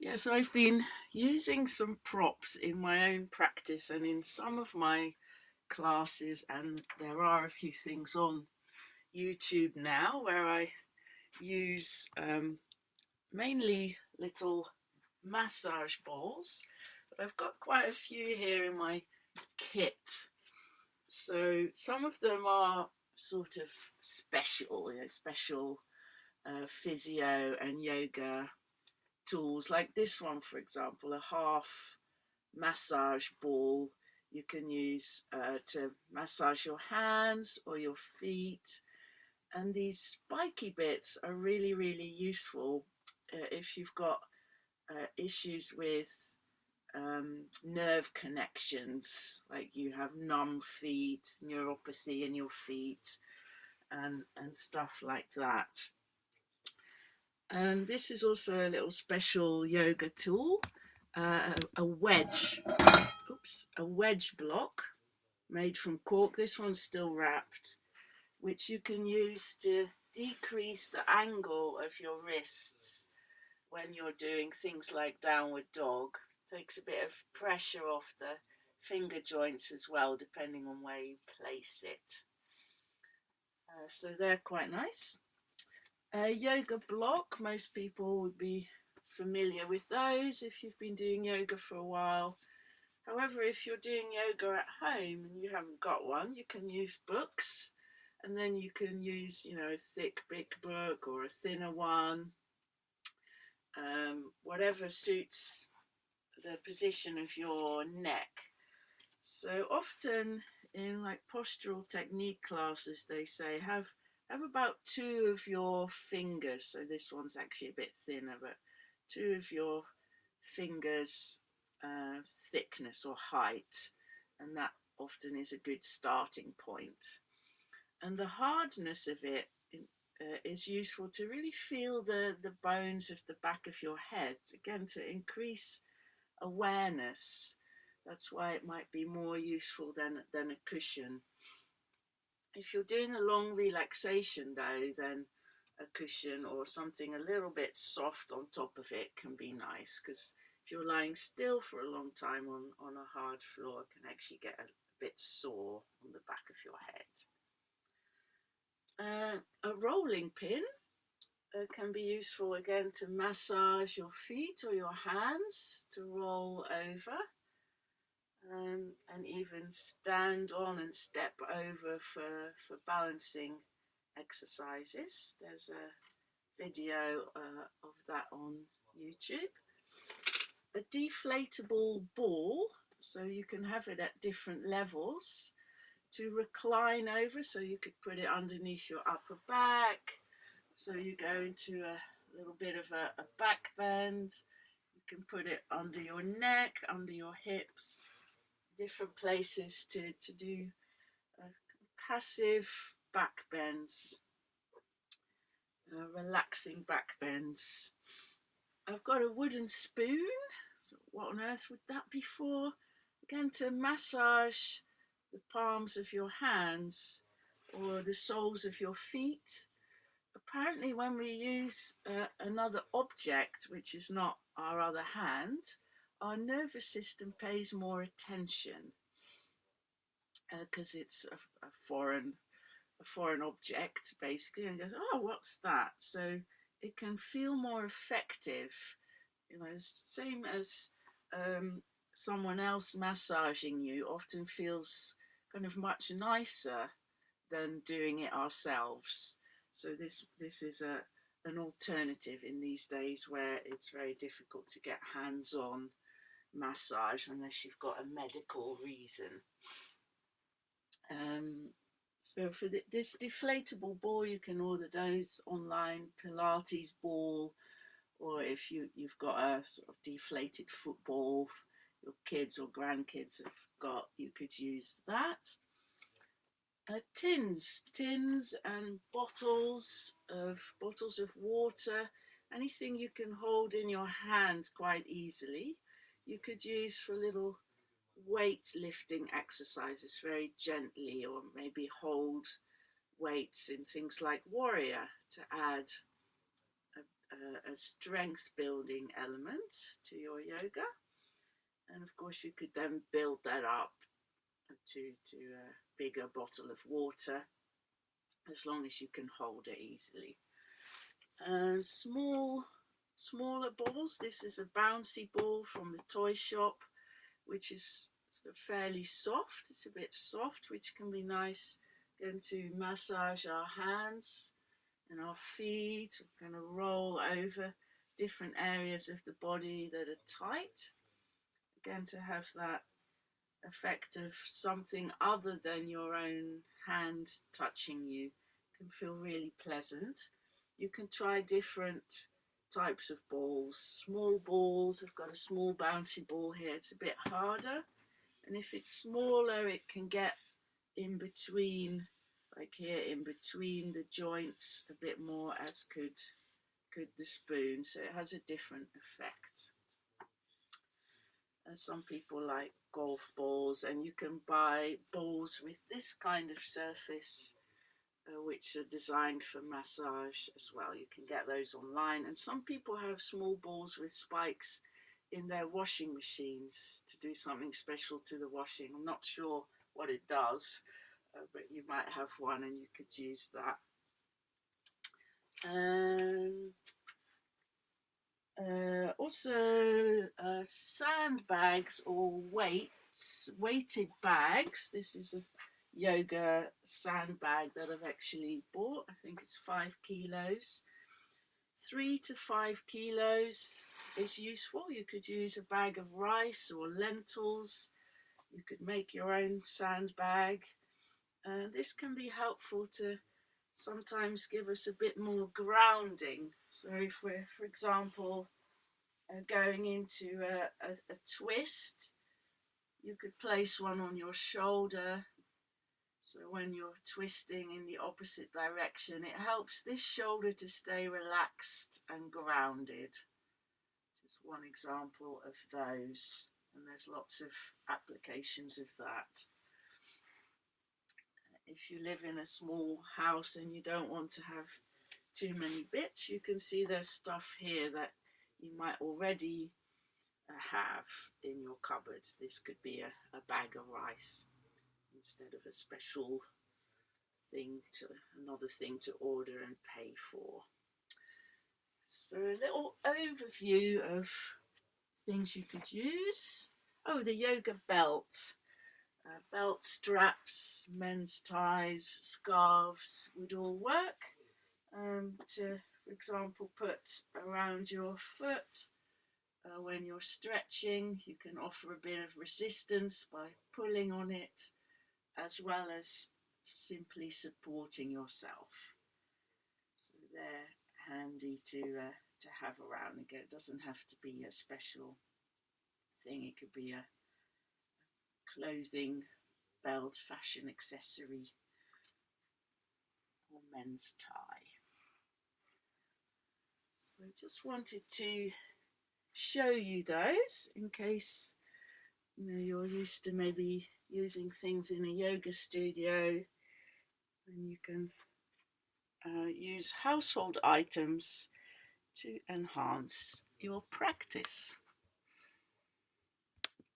Yeah, so I've been using some props in my own practice and in some of my classes, and there are a few things on YouTube now where I use mainly little massage balls, but I've got quite a few here in my kit. So some of them are sort of special, special physio and yoga tools, like this one, for example, a half massage ball you can use to massage your hands or your feet. And these spiky bits are really, really useful if you've got issues with nerve connections, like you have numb feet, neuropathy in your feet, and stuff like that. And this is also a little special yoga tool, a wedge, a wedge block made from cork. This one's still wrapped, which you can use to decrease the angle of your wrists when you're doing things like downward dog. Takes a bit of pressure off the finger joints as well, depending on where you place it. So they're quite nice. A yoga block, most people would be familiar with those if you've been doing yoga for a while. However, if you're doing yoga at home and you haven't got one, you can use books, and then you can use, a thick big book or a thinner one, whatever suits the position of your neck. So often in like postural technique classes, they say have about two of your fingers. So this one's actually a bit thinner, but two of your fingers thickness or height, and that often is a good starting point. And the hardness of it is useful to really feel the bones of the back of your head, again to increase awareness. That's why it might be more useful than a cushion. If you're doing a long relaxation though, then a cushion or something a little bit soft on top of it can be nice, because if you're lying still for a long time on a hard floor, it can actually get a bit sore on the back of your head. A rolling pin can be useful again to massage your feet or your hands, to roll over, and even stand on and step over for balancing exercises. There's a video of that on YouTube. A deflatable ball, so you can have it at different levels, to recline over, so you could put it underneath your upper back, so you go into a little bit of a back bend. You can put it under your neck, under your hips, different places to do passive back bends, relaxing back bends. I've got a wooden spoon. So what on earth would that be for? Again, to massage the palms of your hands or the soles of your feet. Apparently, when we use another object, which is not our other hand, our nervous system pays more attention, because it's a foreign object, basically, and goes, oh, what's that? So it can feel more effective, same as someone else massaging you often feels kind of much nicer than doing it ourselves. So this is an alternative in these days where it's very difficult to get hands-on massage unless you've got a medical reason. So for this deflatable ball, you can order those online, Pilates ball, or if you've got a sort of deflated football your kids or grandkids have got, you could use that. Tins and bottles of water, anything you can hold in your hand quite easily, you could use for little weight lifting exercises very gently, or maybe hold weights in things like warrior to add a a strength building element to your yoga, and of course you could then build that up to a bigger bottle of water, as long as you can hold it easily. Smaller balls. This is a bouncy ball from the toy shop, which is sort of fairly soft. It's a bit soft, which can be nice again to massage our hands and our feet. We're going to roll over different areas of the body that are tight. Again, to have that effect of something other than your own hand touching you can feel really pleasant. You can try different types of balls. Small balls, I've got a small bouncy ball here, it's a bit harder, and if it's smaller it can get in between, like here, in between the joints a bit more, as could the spoon, so it has a different effect. Some people like golf balls, and you can buy balls with this kind of surface which are designed for massage as well. You can get those online, and some people have small balls with spikes in their washing machines to do something special to the washing. I'm not sure what it does, but you might have one and you could use that. Also sandbags or weighted bags. This is a yoga sandbag that I've actually bought. I think it's 5 kilos. 3 to 5 kilos is useful. You could use a bag of rice or lentils. You could make your own sandbag. This can be helpful to sometimes give us a bit more grounding. So if we're, for example, going into a twist, you could place one on your shoulder, so when you're twisting in the opposite direction, it helps this shoulder to stay relaxed and grounded. Just one example of those, and there's lots of applications of that. If you live in a small house and you don't want to have too many bits, you can see there's stuff here that you might already have in your cupboard. This could be a bag of rice instead of a special thing, another thing to order and pay for. So a little overview of things you could use. Oh, the yoga belt. Belt straps, men's ties, scarves would all work. To, for example, put around your foot when you're stretching. You can offer a bit of resistance by pulling on it, as well as simply supporting yourself. So they're handy to have around. Again, it doesn't have to be a special thing. It could be a clothing, belt, fashion accessory, or men's tie. So just wanted to show you those in case you're used to maybe using things in a yoga studio, and you can use household items to enhance your practice.